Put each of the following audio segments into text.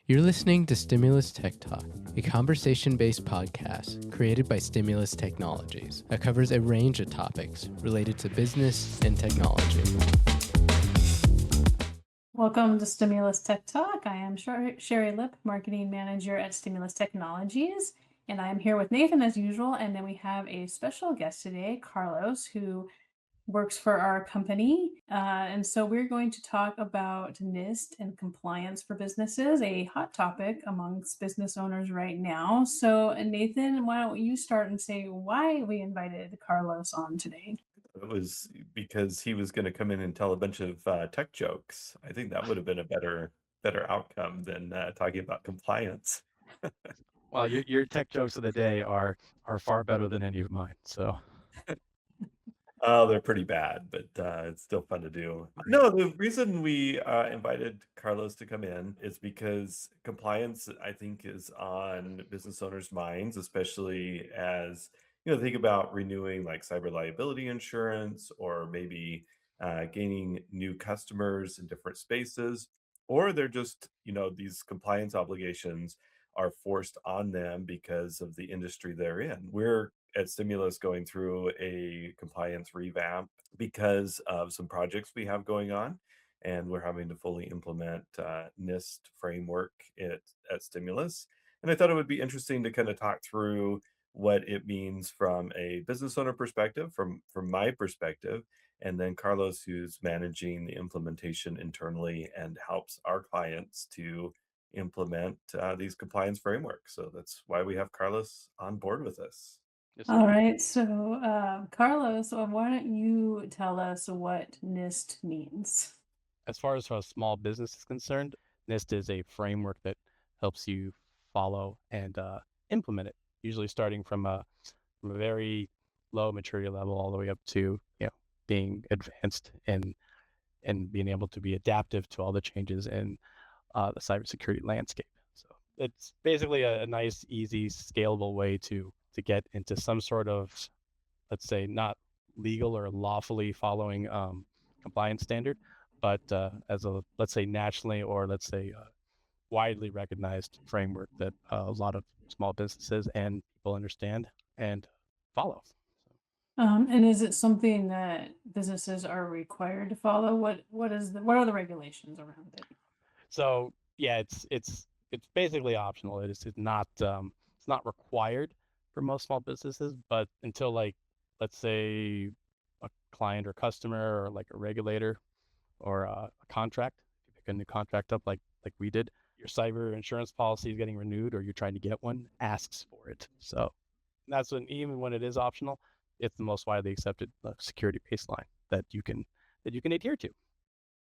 You're listening to Stimulus Tech Talk, a conversation-based podcast created by Stimulus Technologies that covers a range of topics related to business and technology. Welcome to Stimulus Tech Talk. I am Sherry Lipp, Marketing Manager at Stimulus Technologies, and I am here with Nathan as usual. And then we have a special guest today, Carlos, who works for our company. And so we're going to talk about NIST and compliance for businesses, a hot topic amongst business owners right now. So, Nathan, why don't you start and say why we invited Carlos on today? It was because he was going to come in and tell a bunch of tech jokes. I think that would have been a better outcome than talking about compliance. Well, your tech jokes of the day are far better than any of mine. So Oh, they're pretty bad, but it's still fun to do. No, the reason we invited Carlos to come in is because compliance, I think, is on business owners' minds, especially as think about renewing like cyber liability insurance, or maybe gaining new customers in different spaces, or they're just these compliance obligations are forced on them because of the industry they're in. We're at Stimulus going through a compliance revamp because of some projects we have going on, and we're having to fully implement NIST framework at Stimulus. And I thought it would be interesting to kind of talk through what it means from a business owner perspective, from my perspective, and then Carlos, who's managing the implementation internally and helps our clients to implement these compliance frameworks. So that's why we have Carlos on board with us. yes, All sir. right, so Carlos, why don't you tell us what NIST means? As far as a small business is concerned, NIST is a framework that helps you follow and implement it. Usually starting from a very low maturity level all the way up to being advanced and being able to be adaptive to all the changes in the cybersecurity landscape. So it's basically a nice, easy, scalable way to get into some sort of, let's say, not legal or lawfully following compliance standard, but as a, let's say, nationally or let's say widely recognized framework that a lot of small businesses and people understand and follow. And is it something that businesses are required to follow? What are the regulations around it? So yeah, it's basically optional. It's not required for most small businesses, but until, like, let's say, a client or customer or like a regulator or a contract, if you pick a new contract up like we did, your cyber insurance policy is getting renewed or you're trying to get one, asks for it. So that's when, even when it is optional, it's the most widely accepted security baseline that you can adhere to.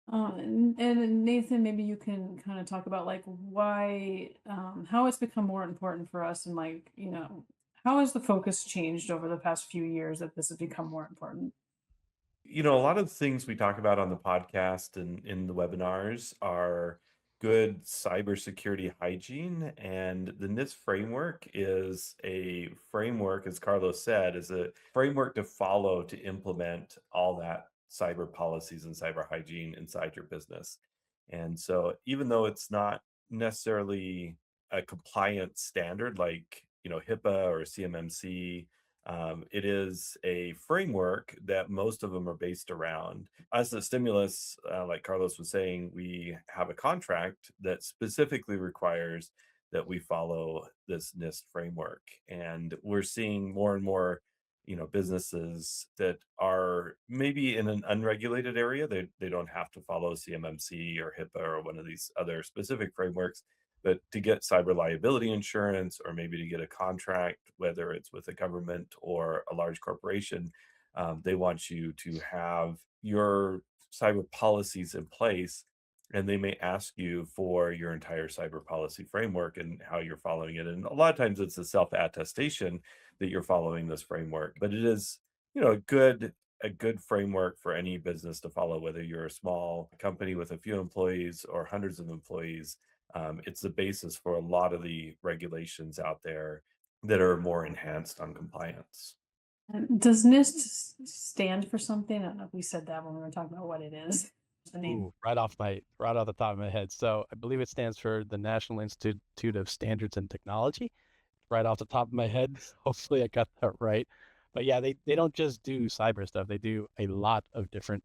And Nathan, maybe you can kind of talk about like why, how it's become more important for us, and like, how has the focus changed over the past few years that this has become more important? A lot of things we talk about on the podcast and in the webinars are good cybersecurity hygiene. And the NIST framework is a framework, as Carlos said, is a framework to follow to implement all that cyber policies and cyber hygiene inside your business. And so even though it's not necessarily a compliance standard like, HIPAA or CMMC, it is a framework that most of them are based around. As a Stimulus, like Carlos was saying, we have a contract that specifically requires that we follow this NIST framework. And we're seeing more and more, businesses that are maybe in an unregulated area. They don't have to follow CMMC or HIPAA or one of these other specific frameworks, but to get cyber liability insurance, or maybe to get a contract, whether it's with a government or a large corporation, they want you to have your cyber policies in place, and they may ask you for your entire cyber policy framework and how you're following it. And a lot of times it's a self-attestation that you're following this framework, but it is, a good framework for any business to follow, whether you're a small company with a few employees or hundreds of employees. It's the basis for a lot of the regulations out there that are more enhanced on compliance. And does NIST stand for something? I don't know if we said that when we were talking about what it is. The name. Right off the top of my head. So I believe it stands for the National Institute of Standards and Technology. Right off the top of my head. Hopefully I got that right. But yeah, they don't just do cyber stuff. They do a lot of different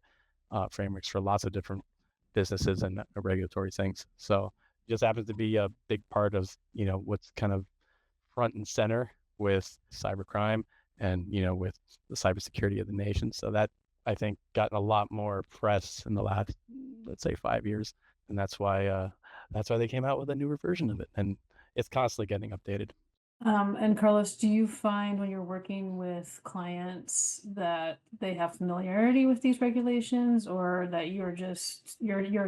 frameworks for lots of different businesses and regulatory things. So it just happens to be a big part of, what's kind of front and center with cybercrime and, with the cybersecurity of the nation. So that, I think, gotten a lot more press in the last, let's say, 5 years. And that's why they came out with a newer version of it. And it's constantly getting updated. And Carlos, do you find when you're working with clients that they have familiarity with these regulations, or that you're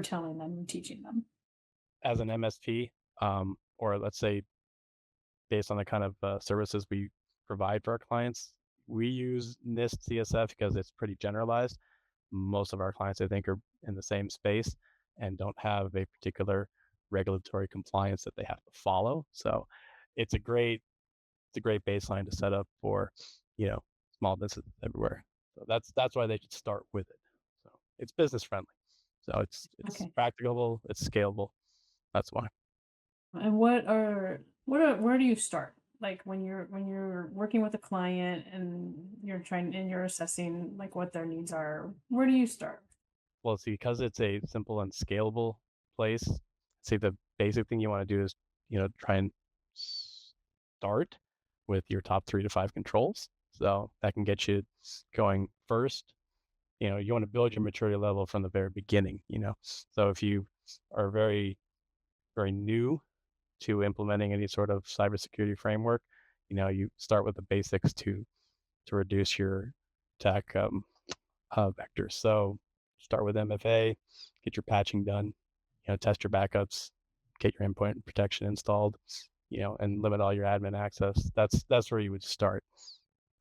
telling them and teaching them? As an MSP, or let's say based on the kind of services we provide for our clients, we use NIST CSF because it's pretty generalized. Most of our clients, I think, are in the same space and don't have a particular regulatory compliance that they have to follow. So it's a great baseline to set up for, small businesses everywhere. So that's why they should start with it. So it's business friendly. So it's Okay. practicable, it's scalable. That's why. And where do you start? Like when you're working with a client and you're assessing like what their needs are, where do you start? Well, see, because it's a simple and scalable place, say the basic thing you want to do is, try and start with your top 3 to 5 controls. So that can get you going first. You want to build your maturity level from the very beginning. So if you are very, very new to implementing any sort of cybersecurity framework, you start with the basics to reduce your attack vectors. So start with MFA, get your patching done, test your backups, get your endpoint protection installed, and limit all your admin access. That's where you would start.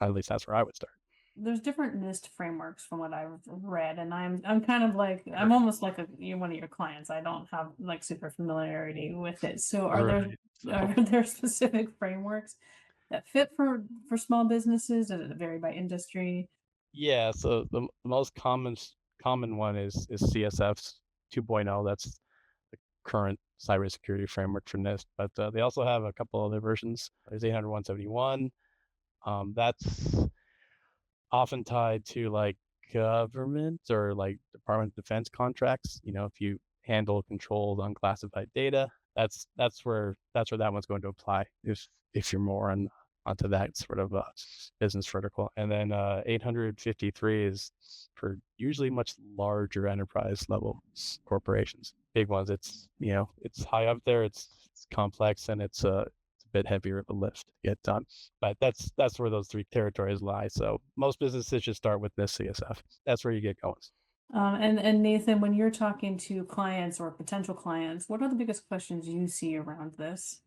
At least that's where I would start. There's different NIST frameworks from what I've read, and I'm kind of like I'm almost like one of your clients. I don't have like super familiarity with it. So Right. are there specific frameworks that fit for small businesses? Does it vary by industry? Yeah. So the most common one is CSF 2.0. That's the current cybersecurity framework for NIST. But they also have a couple other versions. There's 800-171. That's often tied to like government or like Department of Defense contracts. If you handle controlled unclassified data, that's where that one's going to apply if you're more onto that sort of business vertical. And then 853 is for usually much larger enterprise level corporations, big ones. It's high up there. It's complex and it's a bit heavier of a lift to get done. But that's where those 3 territories lie. So most businesses should start with this CSF. That's where you get going. And Nathan, when you're talking to clients or potential clients, what are the biggest questions you see around this?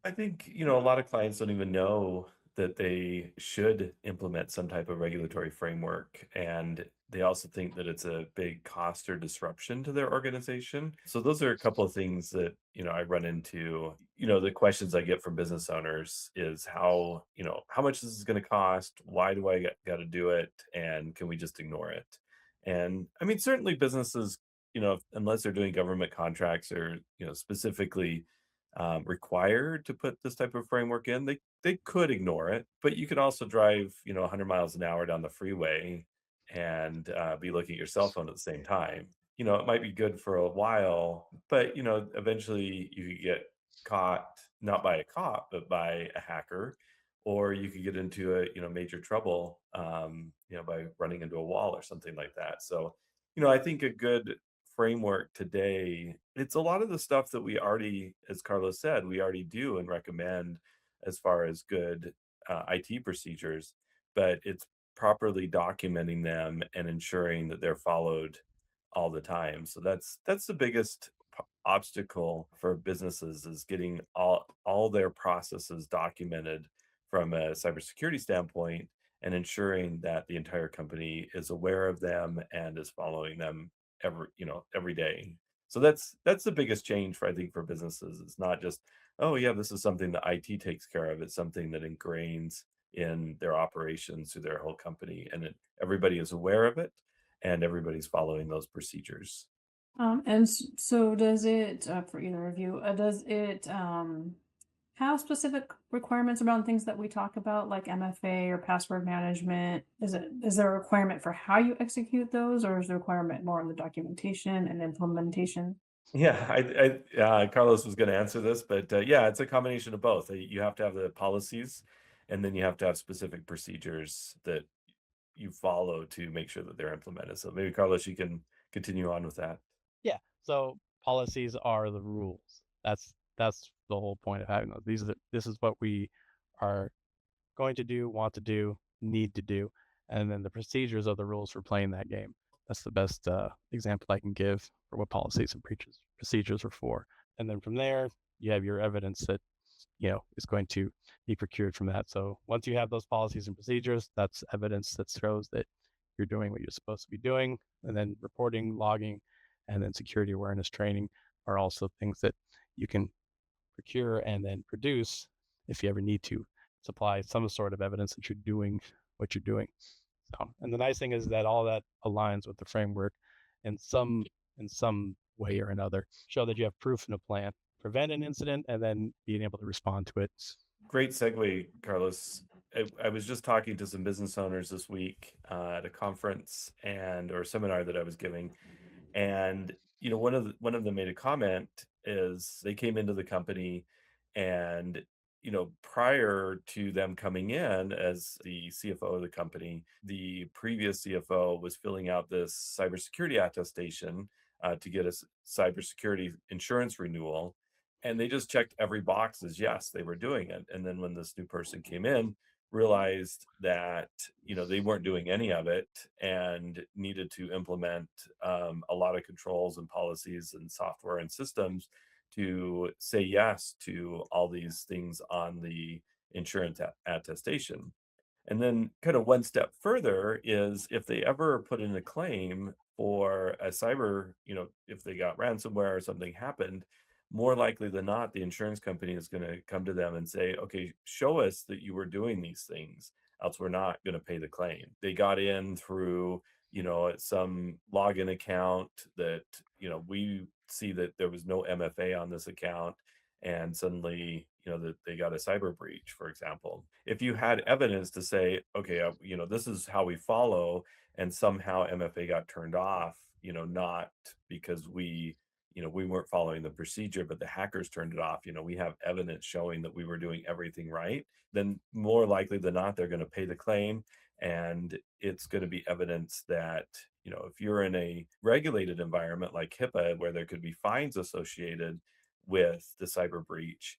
I think, a lot of clients don't even know that they should implement some type of regulatory framework. And they also think that it's a big cost or disruption to their organization. So those are a couple of things that, I run into. The questions I get from business owners is how much this is going to cost? Why do I got to do it? And can we just ignore it? And I mean, certainly businesses, unless they're doing government contracts or, specifically required to put this type of framework in, they could ignore it, but you could also drive 100 miles an hour down the freeway and be looking at your cell phone at the same time. It might be good for a while, but eventually you could get caught not by a cop, but by a hacker, or you could get into a major trouble, by running into a wall or something like that. So, I think a good framework today, it's a lot of the stuff that we already, as Carlos said, we already do and recommend as far as good IT procedures, but it's properly documenting them and ensuring that they're followed all the time. So that's the biggest obstacle for businesses is getting all their processes documented from a cybersecurity standpoint and ensuring that the entire company is aware of them and is following them every day. So that's the biggest change for I think for businesses. It's not just, oh yeah, this is something that IT takes care of. It's something that ingrains in their operations through their whole company, and everybody is aware of it, and everybody's following those procedures. So does it, for either of you, does it have specific requirements around things that we talk about, like MFA or password management? Is there a requirement for how you execute those, or is the requirement more in the documentation and implementation? Yeah, Carlos was going to answer this, but yeah, it's a combination of both. You have to have the policies, and then you have to have specific procedures that you follow to make sure that they're implemented. So maybe Carlos, you can continue on with that. Yeah. So policies are the rules. That's the whole point of having those. This is what we are going to do, want to do, need to do, and then the procedures are the rules for playing that game. That's the best example I can give for what policies and procedures are for. And then from there, you have your evidence that is going to be procured from that. So once you have those policies and procedures, that's evidence that shows that you're doing what you're supposed to be doing. And then reporting, logging, and then security awareness training are also things that you can procure and then produce if you ever need to supply some sort of evidence that you're doing what you're doing. So, and the nice thing is that all that aligns with the framework in some way or another. Show that you have proof and a plan, prevent an incident, and then being able to respond to it. Great segue, Carlos. I was just talking to some business owners this week at a conference or seminar that I was giving, and one of them made a comment. Is they came into the company, and prior to them coming in as the CFO of the company, the previous CFO was filling out this cybersecurity attestation to get a cybersecurity insurance renewal, and they just checked every box as yes, they were doing it. And then when this new person came in, realized that they weren't doing any of it and needed to implement a lot of controls and policies and software and systems to say yes to all these things on the insurance attestation. And then, kind of one step further, is if they ever put in a claim for a cyber, if they got ransomware or something happened, more likely than not, the insurance company is going to come to them and say, okay, show us that you were doing these things, else we're not going to pay the claim. They got in through, some login account that, we see that there was no MFA on this account, and suddenly that they got a cyber breach, for example. If you had evidence to say, okay, this is how we follow, and somehow MFA got turned off, not because we weren't following the procedure, but the hackers turned it off, we have evidence showing that we were doing everything right, then more likely than not they're going to pay the claim. And it's going to be evidence that if you're in a regulated environment like HIPAA, where there could be fines associated with the cyber breach,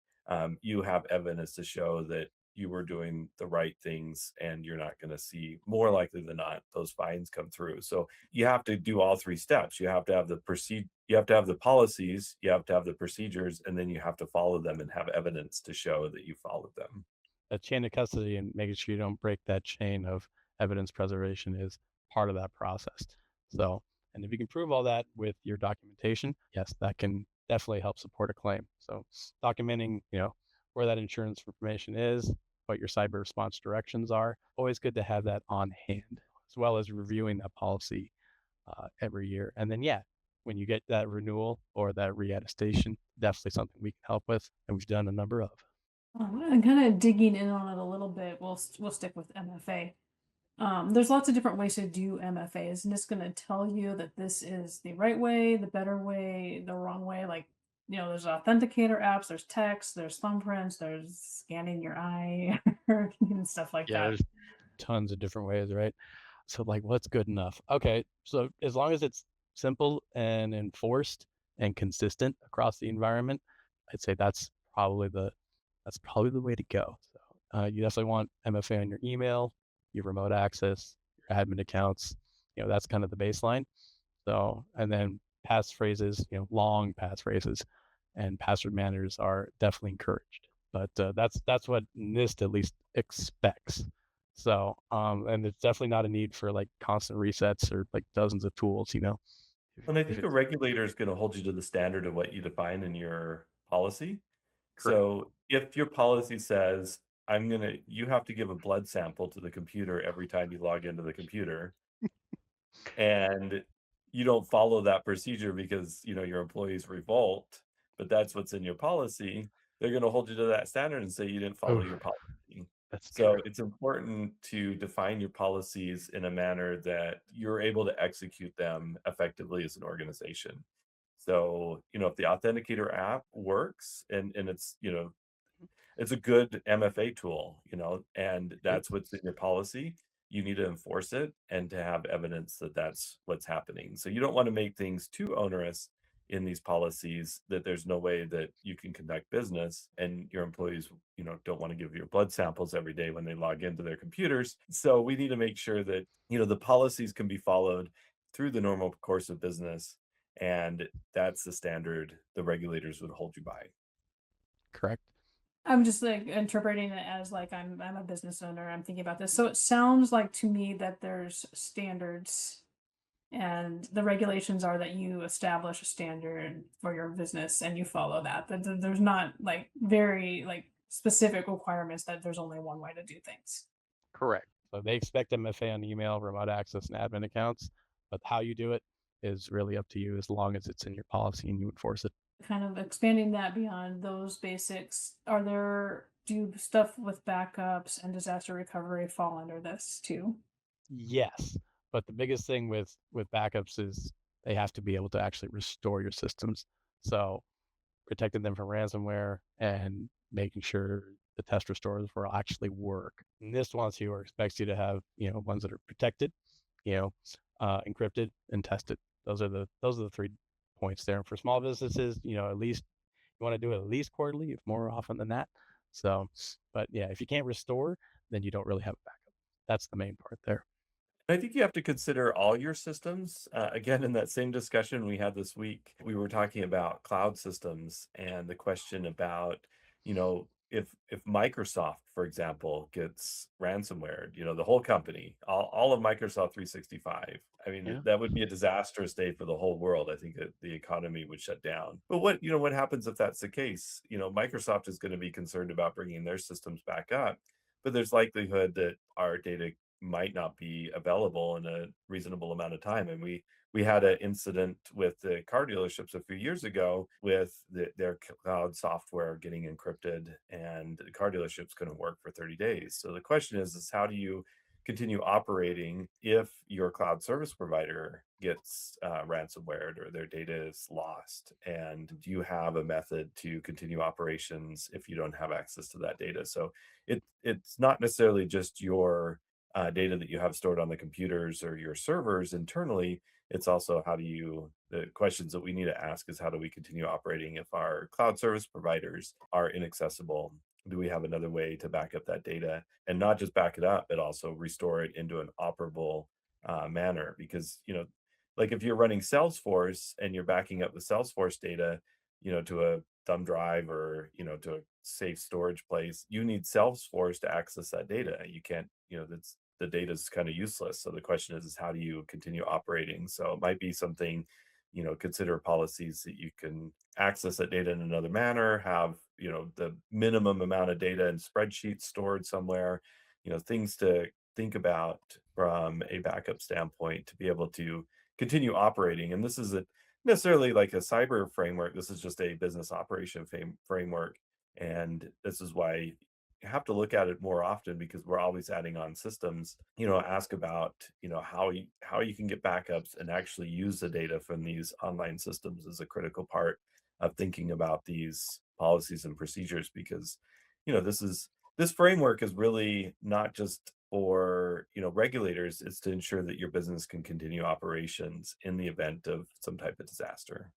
you have evidence to show that you were doing the right things, and you're not going to see, more likely than not, those fines come through. So you have to do all three steps. You have to have you have to have the policies, you have to have the procedures, and then you have to follow them and have evidence to show that you followed them. A chain of custody and making sure you don't break that chain of evidence preservation is part of that process. So, and if you can prove all that with your documentation, yes, that can definitely help support a claim. So documenting, where that insurance information is, what your cyber response directions are, always good to have that on hand, as well as reviewing that policy every year. And then, yeah, when you get that renewal or that reattestation, definitely something we can help with, and we've done a number of. And kind of digging in on it a little bit, we'll stick with MFA. There's lots of different ways to do MFA. Isn't this going to tell you that this is the right way, the better way, the wrong way? Like, there's authenticator apps, there's text, there's thumbprints, there's scanning your eye, and stuff like Yeah, that. there's tons of different ways, right? So like, what's good enough? Okay, so as long as it's simple and enforced and consistent across the environment, I'd say that's probably the way to go. So you definitely want MFA on your email, your remote access, your admin accounts. That's kind of the baseline. So, and then passphrases, long passphrases and password managers are definitely encouraged. But that's what NIST at least expects. So, and there's definitely not a need for like constant resets or like dozens of tools. And I If think a it's regulator is going to hold you to the standard of what you define in your policy. correct. So if your policy says, you have to give a blood sample to the computer every time you log into the computer, and you don't follow that procedure because, your employees revolt, but that's what's in your policy, they're going to hold you to that standard and say you didn't follow your Oof, policy. that's So true. it's important to define your policies in a manner that you're able to execute them effectively as an organization. So, if the Authenticator app works and it's a good MFA tool, and Yep. that's what's in your policy. You need to enforce it and to have evidence that that's what's happening. So you don't want to make things too onerous in these policies that there's no way that you can conduct business and your employees, don't want to give your blood samples every day when they log into their computers. So we need to make sure that, the policies can be followed through the normal course of business, and that's the standard the regulators would hold you by. Correct. I'm just like interpreting it as like I'm a business owner. I'm thinking about this. So it sounds like to me that there's standards and the regulations are that you establish a standard for your business and you follow that. That there's not like very like specific requirements that there's only one way to do things. Correct. So they expect MFA on email, remote access, and admin accounts, but how you do it is really up to you as long as it's in your policy and you enforce it. Kind of expanding that beyond those basics, do stuff with backups and disaster recovery fall under this too? Yes, but the biggest thing with backups is they have to be able to actually restore your systems. So protecting them from ransomware and making sure the test restores will actually work. And this wants you or expects you to have, ones that are protected, encrypted and tested. Those are the 3 points there. And for small businesses, at least you want to do it at least quarterly, if more often than that. So, but yeah, if you can't restore, then you don't really have a backup. That's the main part there. I think you have to consider all your systems. Again, in that same discussion we had this week, we were talking about cloud systems and the question about, if Microsoft, for example, gets ransomware, the whole company, all of Microsoft 365. I mean, Yeah. that would be a disastrous day for the whole world. I think that the economy would shut down. But what happens if that's the case? Microsoft is going to be concerned about bringing their systems back up, but there's likelihood that our data might not be available in a reasonable amount of time. And we had an incident with the car dealerships a few years ago with their cloud software getting encrypted, and the car dealerships couldn't work for 30 days. So the question is how do you continue operating if your cloud service provider gets ransomware or their data is lost? And do you have a method to continue operations if you don't have access to that data? So it's not necessarily just your data that you have stored on the computers or your servers internally. It's also the questions that we need to ask is how do we continue operating if our cloud service providers are inaccessible? Do we have another way to back up that data and not just back it up, but also restore it into an operable manner? Because, like if you're running Salesforce and you're backing up the Salesforce data, to a thumb drive or, to a safe storage place, you need Salesforce to access that data. You can't, that's the data is kind of useless. So the question is how do you continue operating? So it might be something, consider policies that you can access that data in another manner, have, the minimum amount of data in spreadsheets stored somewhere, things to think about from a backup standpoint to be able to continue operating. And this isn't necessarily like a cyber framework. This is just a business operation framework. And this is why you have to look at it more often because we're always adding on systems. Ask about how you can get backups and actually use the data from these online systems is a critical part of thinking about these policies and procedures, because this framework is really not just for regulators. It's to ensure that your business can continue operations in the event of some type of disaster.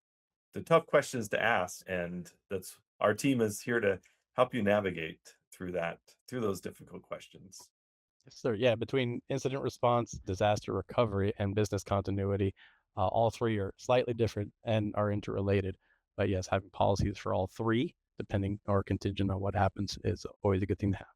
The tough questions to ask, and that's our team is here to help you navigate through those difficult questions. Yes, sir. Yeah, between incident response, disaster recovery, and business continuity, all 3 are slightly different and are interrelated. But yes, having policies for all 3, depending or contingent on what happens, is always a good thing to have.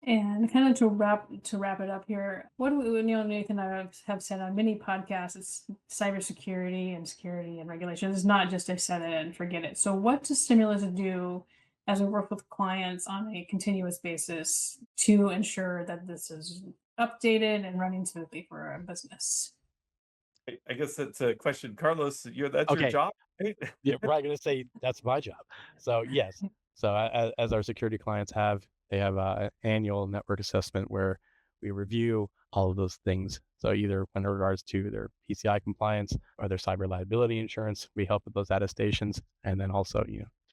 And kind of to wrap it up here, what do we, Nathan and I have said on many podcasts, it's cybersecurity and security and regulations. It's not just a set it and forget it. So what does Stimulus do as we work with clients on a continuous basis to ensure that this is updated and running smoothly for our business? I guess that's a question, Carlos. That's your Okay. job, right? Yeah, right. Going to say that's my job. So yes. So as our security clients they have an annual network assessment where we review all of those things. So either in regards to their PCI compliance or their cyber liability insurance, we help with those attestations, and then also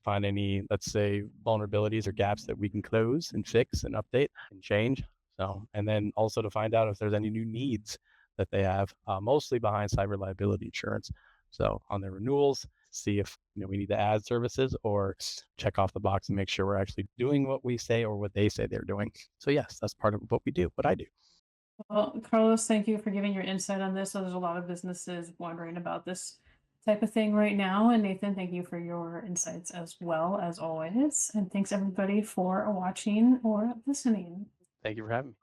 find any, let's say, vulnerabilities or gaps that we can close and fix and update and change. So, and then also to find out if there's any new needs that they have, mostly behind cyber liability insurance. So on their renewals, see if we need to add services or check off the box and make sure we're actually doing what we say or what they say they're doing. So yes, that's part of what we do, what I do. Well, Carlos, thank you for giving your insight on this. So there's a lot of businesses wondering about this type of thing right now. And Nathan, thank you for your insights as well, as always. And thanks everybody for watching or listening. Thank you for having me.